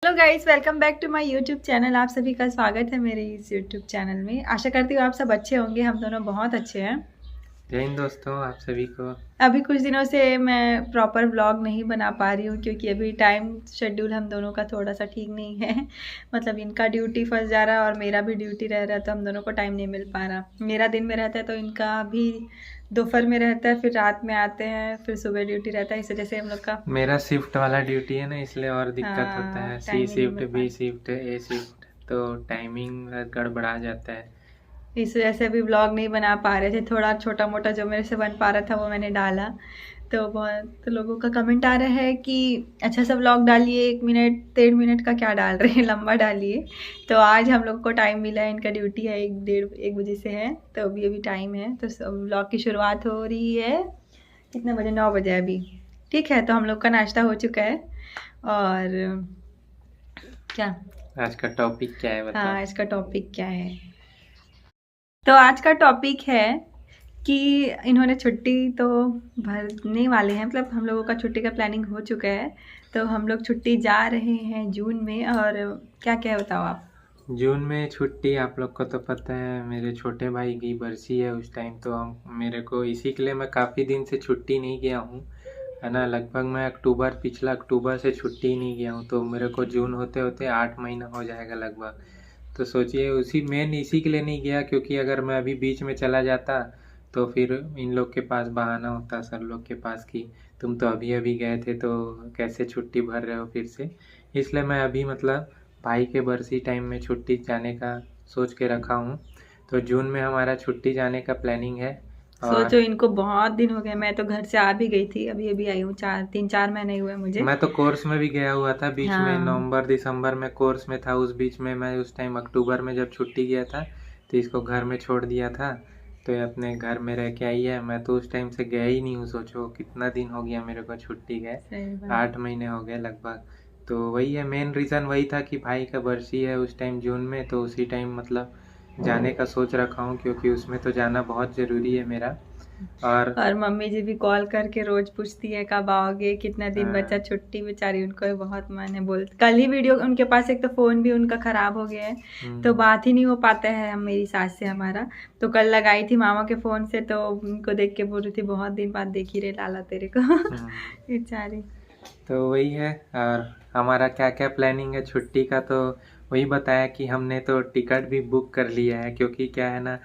Hello guys, welcome back to my YouTube channel. आप सभी का स्वागत है मेरे इस यूट्यूब चैनल में। आशा करती हूँ आप सब अच्छे होंगे। हम दोनों बहुत अच्छे हैं। जय हिंद दोस्तों, आप सभी को। अभी कुछ दिनों से मैं प्रॉपर व्लॉग नहीं बना पा रही हूँ क्योंकि अभी टाइम शेड्यूल हम दोनों का थोड़ा सा ठीक नहीं है। मतलब इनका ड्यूटी फंस जा रहा है और मेरा भी ड्यूटी रह रहा है, तो हम दोनों को टाइम नहीं मिल पा रहा। मेरा दिन में रहता है तो इनका भी दोपहर में रहता है, फिर रात में आते हैं, फिर सुबह ड्यूटी रहता है। इस वजह से हम लोग का मेरा शिफ्ट वाला ड्यूटी है ना, इसलिए और दिक्कत होता है। सी टाइम ही नहीं शिफ्ट, मिल पा बी रहा। शिफ्ट, ए शिफ्ट, तो टाइमिंग गड़बड़ा जाता है। इस वजह से अभी व्लॉग नहीं बना पा रहे थे। थोड़ा छोटा मोटा जो मेरे से बन पा रहा था वो मैंने डाला। तो बहुत लोगों का कमेंट आ रहा है कि अच्छा सा व्लॉग डालिए, 1 मिनट 1.5 मिनट का क्या डाल रहे हैं, लंबा डालिए। तो आज हम लोग को टाइम मिला है। इनका ड्यूटी है 1 बजे से है, तो अभी अभी टाइम है। तो व्लॉग की शुरुआत हो रही है। कितने बजे? 9 बजे अभी। ठीक है, तो हम लोग का नाश्ता हो चुका है। और क्या? आज का टॉपिक क्या है बताओ। हाँ, इसका टॉपिक क्या है? तो आज का टॉपिक है कि इन्होंने छुट्टी तो भरने वाले हैं। मतलब हम लोगों का छुट्टी का प्लानिंग हो चुका है। तो हम लोग छुट्टी जा रहे हैं जून में। और क्या क्या बताओ आप। जून में छुट्टी, आप लोग को तो पता है मेरे छोटे भाई की बरसी है उस टाइम, तो हम मेरे को इसी के लिए मैं काफ़ी दिन से छुट्टी नहीं गया हूँ, है ना। लगभग मैं पिछला अक्टूबर से छुट्टी नहीं गया हूँ, तो मेरे को जून होते होते 8 महीना हो जाएगा लगभग। तो सोचिए, इसी के लिए नहीं गया, क्योंकि अगर मैं अभी बीच में चला जाता तो फिर इन लोग के पास बहाना होता, सर लोग के पास, कि तुम तो अभी अभी गए थे तो कैसे छुट्टी भर रहे हो फिर से। इसलिए मैं अभी मतलब भाई के बरसी टाइम में छुट्टी जाने का सोच के रखा हूँ। तो जून में हमारा छुट्टी जाने का प्लानिंग है। सोचो, और इनको बहुत दिन हो गए। मैं तो घर से आ भी गई थी, अभी अभी आई हूँ। 3-4 महीने हुए मुझे। मैं तो कोर्स में भी गया हुआ था बीच में, हाँ। नवंबर दिसंबर में कोर्स में था। उस बीच में मैं उस टाइम अक्टूबर में जब छुट्टी गया था तो इसको घर में छोड़ दिया था। तो ये अपने घर में रह के आई है। मैं तो उस टाइम से गया ही नहीं हूँ। सोचो कितना दिन हो गया मेरे को छुट्टी गए, सही बात। 8 महीने हो गए लगभग। तो वही है, मेन रीज़न वही था कि भाई का बरसी है उस टाइम जून में, तो उसी टाइम मतलब जाने का सोच रखा हूँ, क्योंकि उसमें तो जाना बहुत ज़रूरी है मेरा। और और मम्मी जी भी कॉल करके रोज पूछती है कब आओगे, कितना दिन बचा हाँ। छुट्टी। बेचारी, उनको भी बहुत मन है। बोल, कल ही वीडियो उनके पास, एक तो फ़ोन भी उनका ख़राब हो गया है, तो हम्म। बात ही नहीं हो पाता है हम मेरी सास से हमारा। तो कल लगाई थी मामा के फ़ोन से, तो उनको देख के बोल रही थी बहुत दिन बाद देख ही रे लाला तेरे को। हम्म। बेचारी। तो वही है। और हमारा क्या क्या प्लानिंग है छुट्टी का, तो वही बताया कि हमने तो टिकट भी बुक कर लिया है। क्योंकि क्या है ना,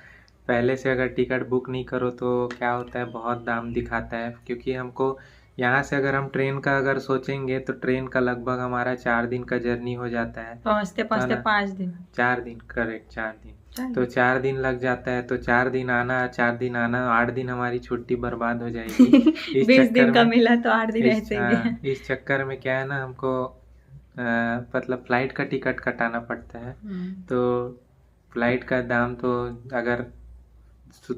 पहले से अगर टिकट बुक नहीं करो तो क्या होता है, बहुत दाम दिखाता है। क्योंकि हमको यहाँ से अगर हम ट्रेन का अगर सोचेंगे तो ट्रेन का लगभग हमारा 4 दिन का जर्नी हो जाता है। पहुँचते तो है पहुँचते ना, 5 दिन। 4 दिन, करेक्ट 4 दिन। तो चल। 4 दिन लग जाता है, तो 4 दिन आना 8 दिन हमारी छुट्टी बर्बाद हो जाएगी। इस 20 दिन चक्कर का में मिला तो 8 दिन ऐसे ही गए। इस चक्कर में क्या है ना, हमको मतलब फ़्लाइट का टिकट कटाना पड़ता है। तो फ़्लाइट का दाम तो अगर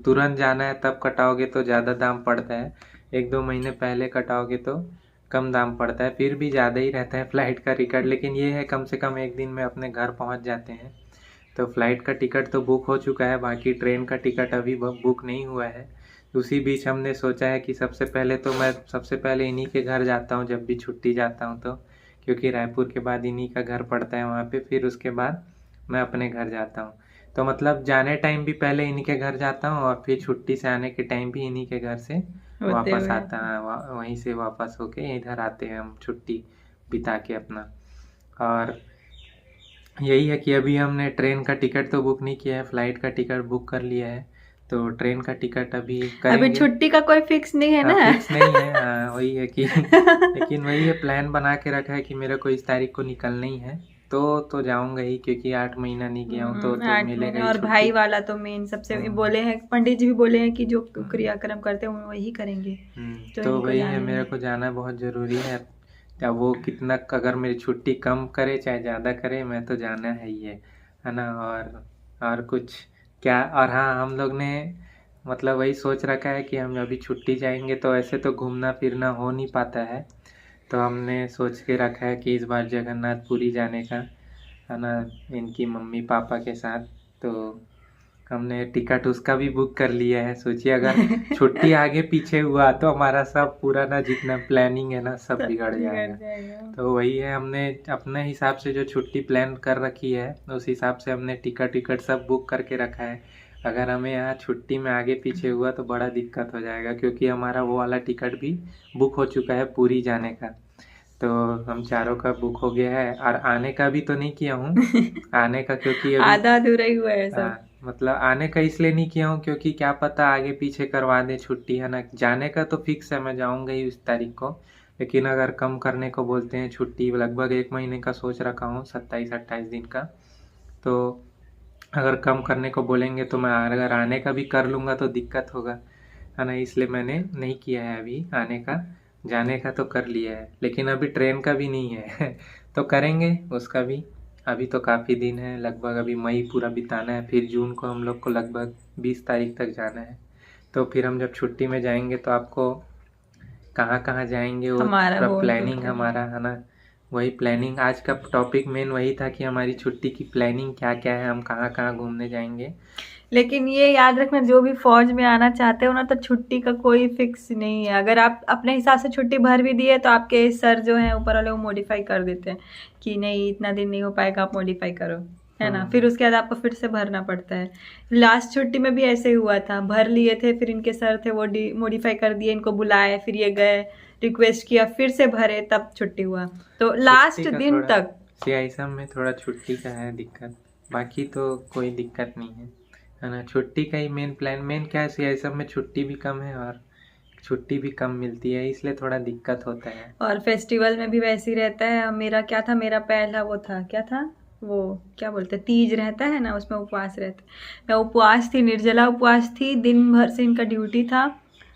तुरंत जाना है तब कटाओगे तो ज़्यादा दाम पड़ता है, 1-2 महीने पहले कटाओगे तो कम दाम पड़ता है। फिर भी ज़्यादा ही रहता है फ़्लाइट का टिकट, लेकिन ये है कम से कम एक दिन में अपने घर पहुंच जाते हैं। तो फ़्लाइट का टिकट तो बुक हो चुका है, बाकी ट्रेन का टिकट अभी बुक नहीं हुआ है। उसी बीच हमने सोचा है कि सबसे पहले इन्हीं के घर जाता हूँ जब भी छुट्टी जाता हूँ तो, क्योंकि रायपुर के बाद इन्हीं का घर पड़ता है वहाँ पे, फिर उसके बाद मैं अपने घर जाता हूँ। तो मतलब जाने टाइम भी पहले इन्हीं के घर जाता हूँ और फिर छुट्टी से आने के टाइम भी इन्हीं के घर से होते वापस हुए आता है। वहीं से वापस होके इधर आते हैं हम छुट्टी बिता के अपना। और यही है कि अभी हमने ट्रेन का टिकट तो बुक नहीं किया है, फ़्लाइट का टिकट बुक कर लिया है। तो ट्रेन का टिकट अभी अभी करेंगे। छुट्टी का कोई फिक्स नहीं है हाँ, ना। फिक्स नहीं है। हाँ, वही है कि लेकिन वही है, प्लान बना के रखा है कि मेरे को इस तारीख को निकलना ही है। तो जाऊंगा ही, क्योंकि 8 महीना नहीं गया हूँ तो 8 महीने। मिलेगा ही और भाई छुट्टी। वाला तो मेन सबसे हम्म। बोले हैं, पंडित जी भी बोले हैं कि जो हम्म। क्रियाक्रम करते हैं वो वही करेंगे। तो तो इनको वही है, जाना मेरे है। को जाना बहुत ज़रूरी है। अब वो कितना, अगर मेरी छुट्टी कम करे चाहे ज़्यादा करे, मैं तो जाना है ही है ना। और कुछ क्या, और हाँ, हम लोग ने मतलब वही सोच रखा है कि हम अभी छुट्टी जाएंगे तो ऐसे तो घूमना फिरना हो नहीं पाता है। तो हमने सोच के रखा है कि इस बार जगन्नाथपुरी जाने का, है ना, इनकी मम्मी पापा के साथ। तो हमने टिकट उसका भी बुक कर लिया है। सोचिए अगर छुट्टी आगे पीछे हुआ तो हमारा सब पूरा ना जितना प्लानिंग है ना सब बिगड़ जाएगा। तो वही है, हमने अपने हिसाब से जो छुट्टी प्लान कर रखी है उस हिसाब से हमने टिकट सब बुक करके रखा है। अगर हमें यहाँ छुट्टी में आगे पीछे हुआ तो बड़ा दिक्कत हो जाएगा, क्योंकि हमारा वो वाला टिकट भी बुक हो चुका है पुरी जाने का। तो हम चारों का बुक हो गया है, और आने का भी तो नहीं किया हूँ आने का, क्योंकि अभी आधा अधूरा ही हुआ है सब। मतलब आने का इसलिए नहीं किया हूँ क्योंकि क्या पता आगे पीछे करवा दे छुट्टी, है ना। जाने का तो फिक्स है, मैं जाऊँगा ही उस तारीख को, लेकिन अगर कम करने को बोलते हैं छुट्टी, लगभग 1 महीने का सोच रखा हूँ, 27-28 दिन का। तो अगर कम करने को बोलेंगे तो मैं अगर आने का भी कर लूँगा तो दिक्कत होगा, है ना। इसलिए मैंने नहीं किया है अभी आने का। जाने का तो कर लिया है, लेकिन अभी ट्रेन का भी नहीं है तो करेंगे उसका भी। अभी तो काफ़ी दिन है, लगभग अभी मई पूरा बिताना है, फिर जून को हम लोग को लगभग 20 तारीख तक जाना है। तो फिर हम जब छुट्टी में जाएंगे तो आपको कहाँ कहाँ जाएंगे वो पूरा प्लानिंग हमारा, है ना। वही प्लानिंग, आज का टॉपिक मेन वही था कि हमारी छुट्टी की प्लानिंग क्या क्या है, हम कहाँ कहाँ घूमने जाएंगे। लेकिन ये याद रखना, जो भी फौज में आना चाहते हो ना, तो छुट्टी का कोई फिक्स नहीं है। अगर आप अपने हिसाब से छुट्टी भर भी दिए तो आपके सर जो हैं ऊपर वाले वो मॉडिफाई कर देते हैं कि नहीं इतना दिन नहीं हो पाएगा, आप मॉडिफाई करो, है ना। फिर उसके बाद आपको फिर से भरना पड़ता है। लास्ट छुट्टी में भी ऐसे ही हुआ था, भर लिए थे, फिर इनके सर थे वो मॉडिफाई कर दिए, इनको बुलाए, फिर ये गए, रिक्वेस्ट किया, फिर से भरे, तब छुट्टी हुआ। तो लास्ट दिन तक CISM में थोड़ा छुट्टी का है दिक्कत, बाकी तो कोई दिक्कत नहीं है ना। छुट्टी का ही मेन क्या है, CISM में छुट्टी भी कम है और छुट्टी भी कम मिलती है, इसलिए थोड़ा दिक्कत होता है। और फेस्टिवल में भी वैसे ही रहता है। मेरा क्या था, मेरा पहला वो था, क्या था वो, क्या बोलते हैं, तीज रहता है ना, उसमें उपवास रहता है। मैं उपवास थी, निर्जला उपवास थी, दिन भर से इनका ड्यूटी था।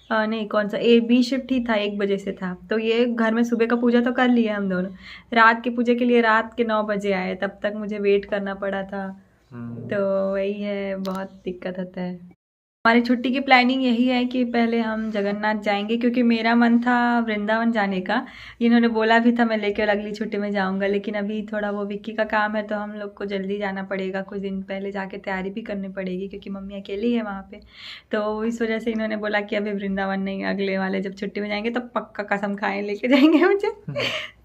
नहीं, कौन सा B शिफ्ट ही था, 1 बजे से था। तो ये घर में सुबह का पूजा तो कर लिया हम दोनों, रात की पूजा के लिए रात के 9 बजे आए, तब तक मुझे वेट करना पड़ा था। तो वही है, बहुत दिक्कत होता है। हमारी छुट्टी की प्लानिंग यही है कि पहले हम जगन्नाथ जाएंगे, क्योंकि मेरा मन था वृंदावन जाने का। इन्होंने बोला भी था मैं लेकर अगली छुट्टी में जाऊंगा, लेकिन अभी थोड़ा वो विक्की का काम है तो हम लोग को जल्दी जाना पड़ेगा, कुछ दिन पहले जाके तैयारी भी करनी पड़ेगी, क्योंकि मम्मी अकेली है वहाँ पे। तो इस वजह से इन्होंने बोला कि अभी वृंदावन नहीं, अगले वाले जब छुट्टी में जाएंगे तो पक्का कसम खाए लेके जाएंगे मुझे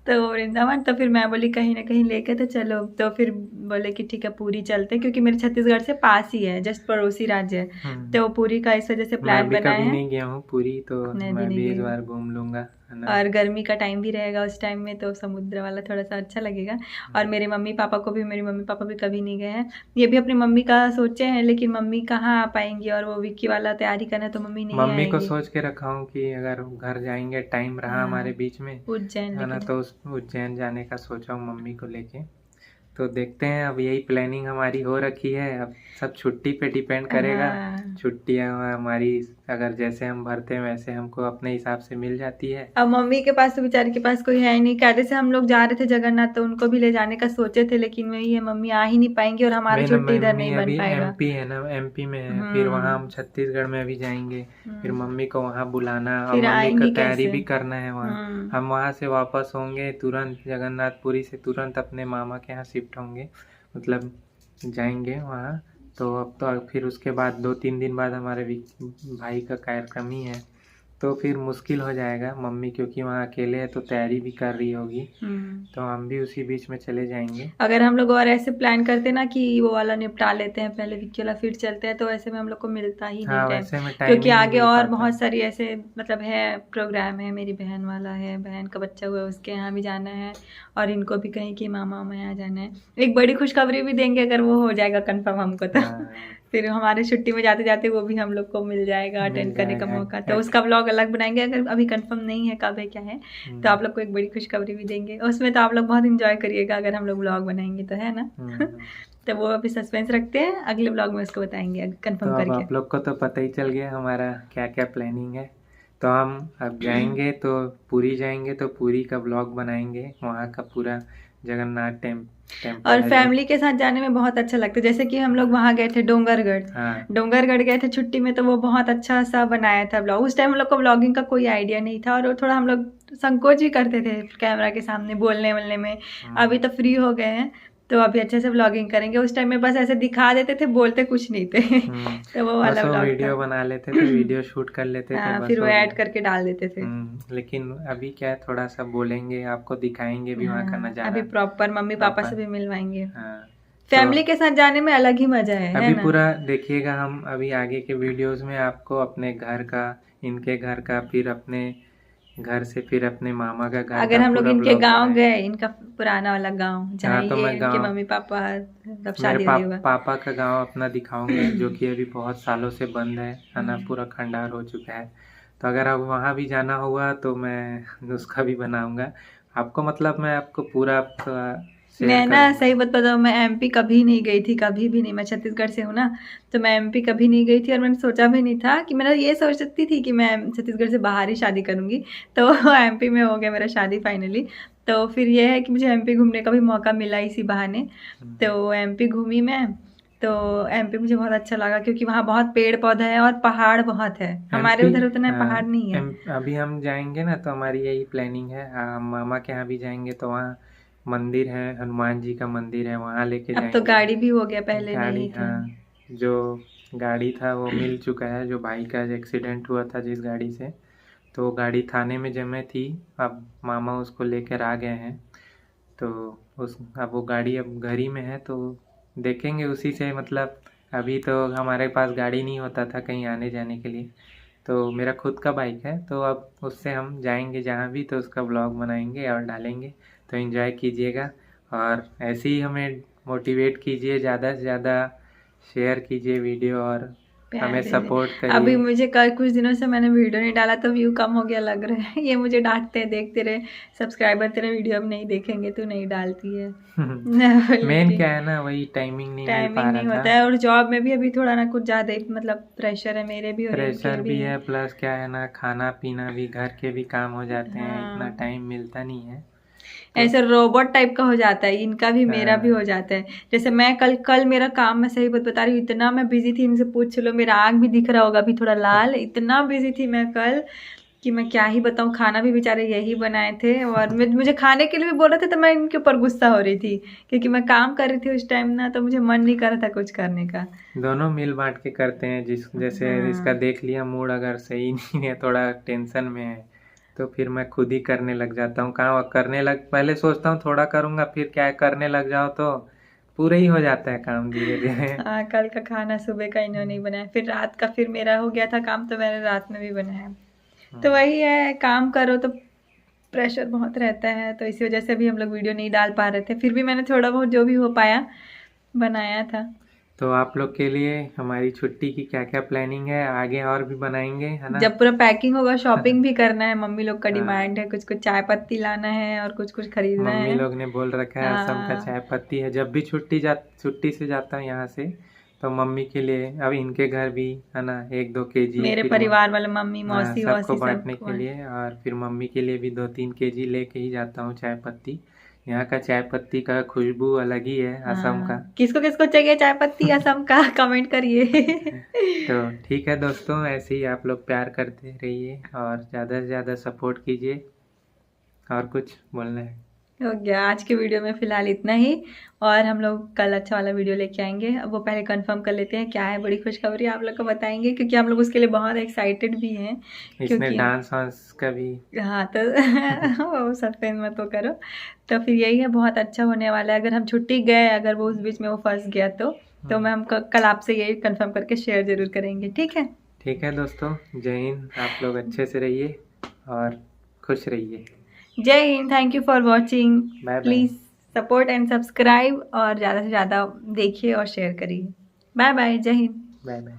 तो वृंदावन। तो फिर मैं बोली कहीं ना कहीं लेके तो चलो। तो फिर बोले कि ठीक है पूरी चलते, क्योंकि मेरे छत्तीसगढ़ से पास ही है, जस्ट पड़ोसी राज्य है। तो पूरी का इस वजह से प्लान बनाया है। नहीं गया हूँ पूरी, तो मैं भी इस बार घूम लूंगा, और गर्मी का टाइम भी रहेगा उस टाइम में, तो समुद्र वाला थोड़ा सा अच्छा लगेगा। और मेरे मम्मी पापा भी कभी नहीं गए हैं, ये भी अपनी मम्मी का सोचे हैं, लेकिन मम्मी कहाँ आ पाएंगी, और वो विक्की वाला तैयारी करना है तो मम्मी नहीं आएंगी। मम्मी को सोच के रखा हूँ कि अगर घर जाएंगे, टाइम रहा हमारे बीच में उज्जैन, है ना, तो उज्जैन जाने का सोचा हूँ मम्मी को लेके। तो देखते हैं, अब यही प्लानिंग हमारी हो रखी है, अब सब छुट्टी पे डिपेंड करेगा। छुट्टियाँ हमारी अगर जैसे हम भरते हैं वैसे हमको अपने हिसाब से मिल जाती है। अब मम्मी के पास तो बेचारी के पास कोई है ही नहीं। कहते से हम लोग जा रहे थे जगन्नाथ, तो उनको भी ले जाने का सोचे थे, लेकिन वही है मम्मी आ ही नहीं पाएंगी और हमारा छुट्टी इधर नहीं बन पाएगा। MP है ना, MP में है, फिर वहाँ हम छत्तीसगढ़ में अभी जाएंगे, फिर मम्मी को वहाँ बुलाना और मम्मी का तैयारी भी करना है वहाँ। हम वहाँ से वापस होंगे तुरंत, जगन्नाथपुरी से तुरंत अपने मामा के यहाँ शिफ्ट होंगे, मतलब जाएंगे वहाँ। तो अब तो फिर उसके बाद 2-3 दिन बाद हमारे भाई का कार्यक्रम ही है, तो फिर मुश्किल हो जाएगा मम्मी, क्योंकि वहाँ अकेले है तो तैयारी भी कर रही होगी, तो हम भी उसी बीच में चले जाएंगे। अगर हम लोग और ऐसे प्लान करते ना कि वो वाला निपटा लेते हैं पहले विक्की वाला फिर चलते हैं, तो ऐसे में हम लोग को मिलता ही नहीं टाइम, क्योंकि आगे और बहुत सारी ऐसे मतलब है प्रोग्राम है। मेरी बहन वाला है, बहन का बच्चा हुआ है, उसके यहाँ भी जाना है, और इनको भी कहीं कि मामा में यहाँ जाना है। एक बड़ी खुशखबरी भी देंगे अगर वो हो जाएगा कंफर्म हमको, तो फिर हमारे छुट्टी में जाते जाते वो भी हम लोग को मिल जाएगा अटेंड करने का मौका। तो उसका व्लॉग अलग बनाएंगे, अगर अभी कंफर्म नहीं है कब है क्या है, तो आप लोग को एक बड़ी खुशखबरी भी देंगे। उसमें तो आप लोग बहुत एंजॉय करिएगा अगर हम लोग व्लॉग बनाएंगे तो, है ना तो वो अभी सस्पेंस रखते हैं, अगले व्लॉग में उसको बताएंगे कंफर्म करके। आप लोग को तो पता ही चल गया हमारा क्या क्या प्लानिंग है। तो हम अब जाएंगे तो पुरी जाएंगे, तो पुरी का व्लॉग बनाएंगे, वहाँ का पूरा जगन्नाथ टेम्पल। और फैमिली के साथ जाने में बहुत अच्छा लगता है। जैसे कि हम लोग वहाँ गए थे डोंगरगढ़, डोंगरगढ़ गए थे छुट्टी में, तो वो बहुत अच्छा सा बनाया था ब्लॉग। उस टाइम हम लोग को ब्लॉगिंग का कोई आइडिया नहीं था, और थोड़ा हम लोग संकोच भी करते थे कैमरा के सामने बोलने वलने में। अभी तो फ्री हो गए हैं, तो अभी अच्छे से व्लॉगिंग करेंगे। उस टाइम में बस ऐसे दिखा देते थे, बोलते कुछ नहीं थे। तो वो वाला व्लॉग वीडियो बना लेते थे, वीडियो शूट कर लेते थे, बस फिर वो ऐड करके डाल देते थे। लेकिन अभी क्या है, थोड़ा सा बोलेंगे, आपको दिखाएंगे भी वहाँ का नजारा। अभी प्रॉपर मम्मी पापा से भी मिलवाएंगे। फैमिली के साथ जाने में अलग ही मजा है। अभी पूरा देखिएगा हम अभी आगे के वीडियोस में आपको अपने घर का, इनके घर का, फिर अपने घर से फिर अपने मामा का घर। अगर हम लोग इनके गांव गए, इनका पुराना वाला गांव जहाँ तो मैं इनके मम्मी पापा तब शादी मेरे पापा का गांव अपना दिखाऊंगे, जो कि अभी बहुत सालों से बंद है ना, पूरा खंडार हो चुका है। तो अगर अब वहाँ भी जाना हुआ तो मैं उसका भी बनाऊंगा आपको, मतलब मैं आपको पूरा मैं ना सही बताऊँ, मैं एमपी कभी नहीं गई थी, कभी भी नहीं। मैं छत्तीसगढ़ से हूँ ना, तो मैं एमपी कभी नहीं गई थी और मैंने सोचा भी नहीं था कि, मैंने ये सोच सकती थी कि मैं छत्तीसगढ़ से बाहर ही शादी करूँगी। तो एमपी में हो गया मेरा शादी फाइनली। तो फिर ये है कि मुझे एमपी घूमने का भी मौका मिला इसी बहाने। तो एमपी घूमी मैं। तो एमपी मुझे बहुत अच्छा लगा क्योंकि वहाँ बहुत पेड़ पौधा है और पहाड़ बहुत है। हमारे उधर उतना पहाड़ नहीं है। अभी हम जाएंगे ना तो हमारी यही प्लानिंग है, मामा के यहाँ भी जाएंगे तो वहाँ मंदिर है, हनुमान जी का मंदिर है, वहाँ लेके जाएंगे। अब तो गाड़ी भी हो गया, पहले नहीं था। जो गाड़ी था वो मिल चुका है, जो भाई का एक्सीडेंट हुआ था जिस गाड़ी से, तो वो गाड़ी थाने में जमे थी। अब मामा उसको लेकर आ गए हैं, तो अब वो गाड़ी अब घर ही में है, तो देखेंगे उसी से। मतलब अभी तो हमारे पास गाड़ी नहीं होता था कहीं आने जाने के लिए, तो मेरा खुद का बाइक है, तो अब उससे हम जाएंगे जहाँ भी, तो उसका ब्लॉग बनाएंगे और डालेंगे। तो एंजॉय कीजिएगा और ऐसे ही हमें मोटिवेट कीजिए, ज़्यादा से ज़्यादा शेयर कीजिए वीडियो और हमें सपोर्ट करिए। अभी मुझे कल कुछ दिनों से मैंने वीडियो नहीं डाला तो व्यू कम हो गया लग रहा है। ये मुझे डांटते हैं, देखते रहे सब्सक्राइबर तेरे वीडियो अब नहीं देखेंगे, तू नहीं डालती है। मेन क्या है ना, वही टाइमिंग नहीं होता है। और जॉब में भी अभी थोड़ा ना कुछ ज़्यादा ही मतलब प्रेशर है, मेरे भी प्रेशर भी है, प्लस क्या है ना, खाना पीना भी, घर के भी काम हो जाते हैं, इतना टाइम मिलता नहीं है। ऐसे रोबोट टाइप का हो जाता है, इनका भी मेरा भी हो जाता है। जैसे मैं कल मेरा काम, मैं सही बात बता रही हूँ, इतना मैं बिजी थी, इनसे पूछ लो, मेरा आँख भी दिख रहा होगा अभी थोड़ा लाल, इतना बिजी थी मैं कल कि मैं क्या ही बताऊँ। खाना भी बेचारे यही बनाए थे और मुझे खाने के लिए भी बोल रहे थे, तो मैं इनके ऊपर गुस्सा हो रही थी क्योंकि मैं काम कर रही थी उस टाइम ना, तो मुझे मन नहीं कर रहा था कुछ करने का। दोनों मिल बांट के करते हैं, जैसे इसका देख लिया मूड अगर सही नहीं है, थोड़ा टेंशन में है, तो फिर मैं खुद ही करने लग जाता हूँ। पहले सोचता हूँ थोड़ा करूँगा, फिर क्या करने लग जाओ तो पूरा ही हो जाता है काम धीरे धीरे। हाँ, कल का खाना सुबह का इन्होंने ही बनाया, फिर रात का फिर मेरा हो गया था काम, तो मैंने रात में भी बनाया। तो वही है, काम करो तो प्रेशर बहुत रहता है, तो इसी वजह से भी हम लोग वीडियो नहीं डाल पा रहे थे। फिर भी मैंने थोड़ा बहुत जो भी हो पाया बनाया था। तो आप लोग के लिए हमारी छुट्टी की क्या क्या प्लानिंग है, आगे और भी बनाएंगे, है ना। जब पूरा पैकिंग होगा, शॉपिंग भी करना है, मम्मी लोग का डिमांड है, कुछ चाय पत्ती लाना है और कुछ खरीदना है। मम्मी लोग ने बोल रखा है असम का चाय पत्ती है। जब भी छुट्टी से जाता हूँ यहाँ से, तो मम्मी के लिए, अब इनके घर भी है ना 1-2 केजी, मेरे परिवार वाले मम्मी मौसी सबको बांटने के लिए, और फिर मम्मी के लिए भी 2-3 केजी लेके ही जाता हूँ चाय पत्ती। यहाँ का चाय पत्ती का खुशबू अलग ही है असम का। किसको किसको चाहिए चाय पत्ती असम का, कमेंट करिए। तो ठीक है दोस्तों, ऐसे ही आप लोग प्यार करते रहिए और ज़्यादा से ज़्यादा सपोर्ट कीजिए। और कुछ बोलना है? हो गया आज के वीडियो में फिलहाल इतना ही, और हम लोग कल अच्छा वाला वीडियो लेके आएंगे। अब वो पहले कंफर्म कर लेते हैं क्या है, बड़ी खुशखबरी आप लोग को बताएंगे, क्योंकि हम लोग उसके लिए बहुत एक्साइटेड भी हैं। इसमें डांस वांस का भी, हाँ, तो वो सस्पेंस मत तो करो। तो फिर यही है, बहुत अच्छा होने वाला है। अगर हम छुट्टी गए, अगर वो उस बीच में वो फंस गया तो मैं हम कल आपसे यही कंफर्म करके शेयर जरूर करेंगे। ठीक है, ठीक है दोस्तों, जय हिंद। आप लोग अच्छे से रहिए और खुश रहिए। जय Hind, thank you for watching, please support and subscribe, और ज़्यादा से ज़्यादा देखिए और शेयर करिए। बाय बाय, जय हिंद, बाय बाय।